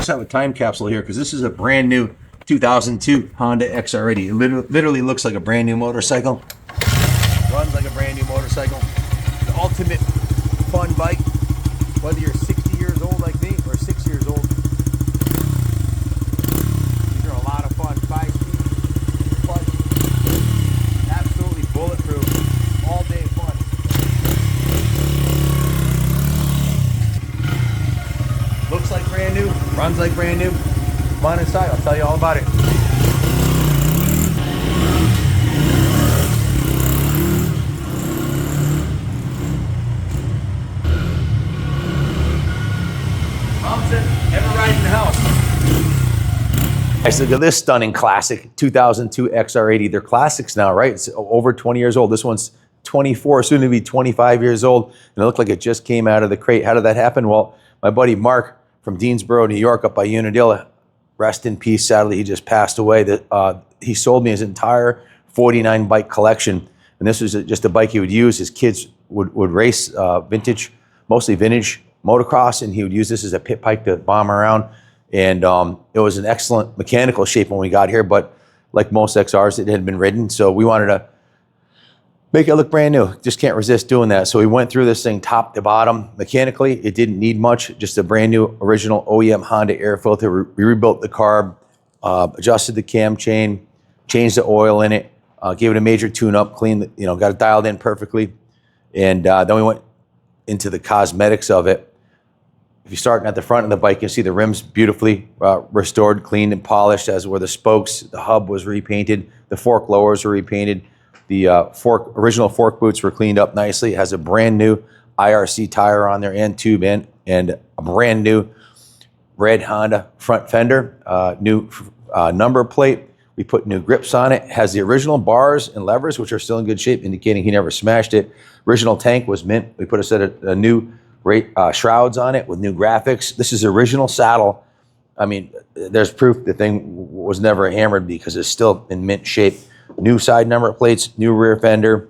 must have a time capsule here because this is a brand new 2002 Honda Xr80. It literally looks like a brand new motorcycle. Runs like a brand new motorcycle. The ultimate fun bike, whether you're 60 years old like me or 6 years old. These are a lot of fun. 5-speed plus, absolutely bulletproof, all day fun. Looks like brand new, runs like brand new. Come on inside, I'll tell you all about it. Thompson, ever ride in the house? Guys, look at this stunning classic 2002 Xr80. They're classics now, right? It's over 20 years old. This one's 24, soon to be 25 years old. And it looked like it just came out of the crate. How did that happen? Well, my buddy Mark from Deansboro, New York, up by Unadilla, rest in peace, sadly, he just passed away. He sold me his entire 49 bike collection. And this was just a bike he would use. His kids would race vintage, mostly vintage motocross, and he would use this as a pit bike to bomb around. And it was in excellent mechanical shape when we got here, but like most XRs, it had been ridden. So we wanted to make it look brand new. Just can't resist doing that. So we went through this thing top to bottom. Mechanically, it didn't need much, just a brand new original OEM Honda air filter. We rebuilt the carb, adjusted the cam chain, changed the oil in it, gave it a major tune-up, cleaned, got it dialed in perfectly. And then we went into the cosmetics of it. If you start at the front of the bike, you see the rims beautifully restored, cleaned, and polished, as were the spokes. The hub was repainted. The fork lowers were repainted. The original fork boots were cleaned up nicely. It has a brand new IRC tire on there and tube and a brand new red Honda front fender, new number plate. We put new grips on it. It has the original bars and levers, which are still in good shape, indicating he never smashed it. Original tank was mint. We put a set of new shrouds on it with new graphics. This is the original saddle. I mean, there's proof the thing was never hammered because it's still in mint shape. New side number plates, new rear fender.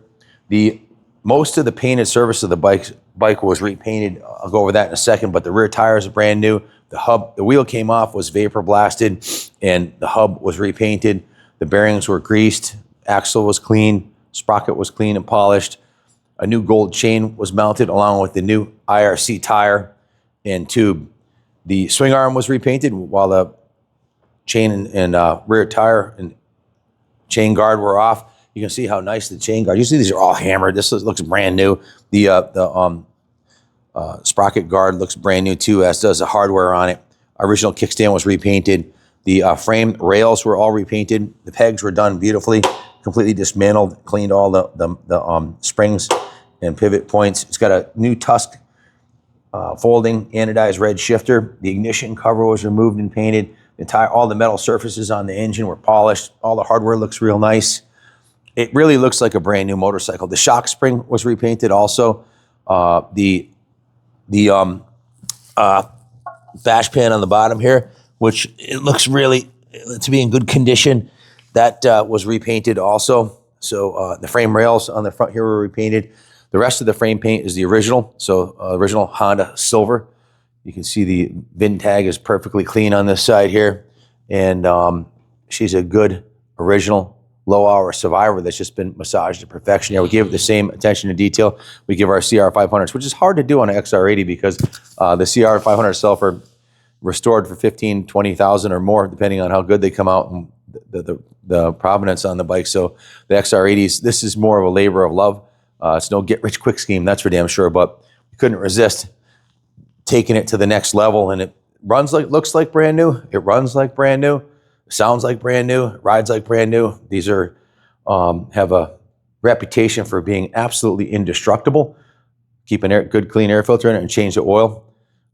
Most of the painted surface of the bike was repainted. I'll go over that in a second, but the rear tires are brand new. The wheel came off, was vapor blasted, and the hub was repainted. The bearings were greased. Axle was clean. Sprocket was clean and polished. A new gold chain was mounted along with the new IRC tire and tube. The swing arm was repainted while the chain and rear tire and chain guard were off. You can see how nice the chain guard. Usually these are all hammered. This looks brand new. The sprocket guard looks brand new too, as does the hardware on it. Original kickstand was repainted. The frame rails were all repainted. The pegs were done beautifully, completely dismantled, cleaned all the springs and pivot points. It's got a new tusk folding anodized red shifter. The ignition cover was removed and painted. All the metal surfaces on the engine were polished. All the hardware looks real nice. It really looks like a brand new motorcycle. The shock spring was repainted also. The dash pan on the bottom here, which it looks really to be in good condition, that was repainted also. So the frame rails on the front here were repainted. The rest of the frame paint is the original, so original Honda silver. You can see the VIN tag is perfectly clean on this side here. And she's a good original low-hour survivor that's just been massaged to perfection. Yeah, we give it the same attention to detail we give our CR500s, which is hard to do on an XR80 because the CR500s sell for restored for 15, 20,000 or more, depending on how good they come out and the provenance on the bike. So the XR80s, this is more of a labor of love. It's no get-rich-quick scheme, that's for damn sure, but we couldn't resist taking it to the next level, and it looks like brand new. It runs like brand new, sounds like brand new, rides like brand new. These are have a reputation for being absolutely indestructible. Keep a good, clean air filter in it and change the oil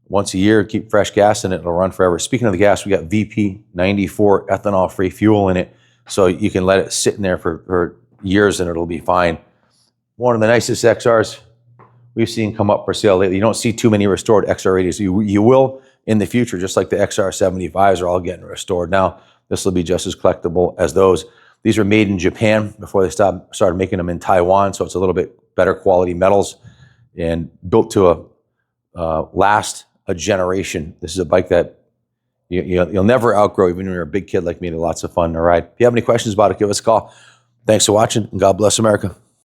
once a year. Keep fresh gas in it; it'll run forever. Speaking of the gas, we got VP94 ethanol-free fuel in it, so you can let it sit in there for years and it'll be fine. One of the nicest XRs we've seen come up for sale lately. You don't see too many restored XR80s. You will in the future, just like the Xr75s are all getting restored now. This will be just as collectible as those. These were made in Japan before they started making them in Taiwan, so it's a little bit better quality metals and built to last a generation. This is a bike that You'll never outgrow, even when you're a big kid like me. They're lots of fun to ride. If you have any questions about it, give us a call. Thanks for watching, and God bless America.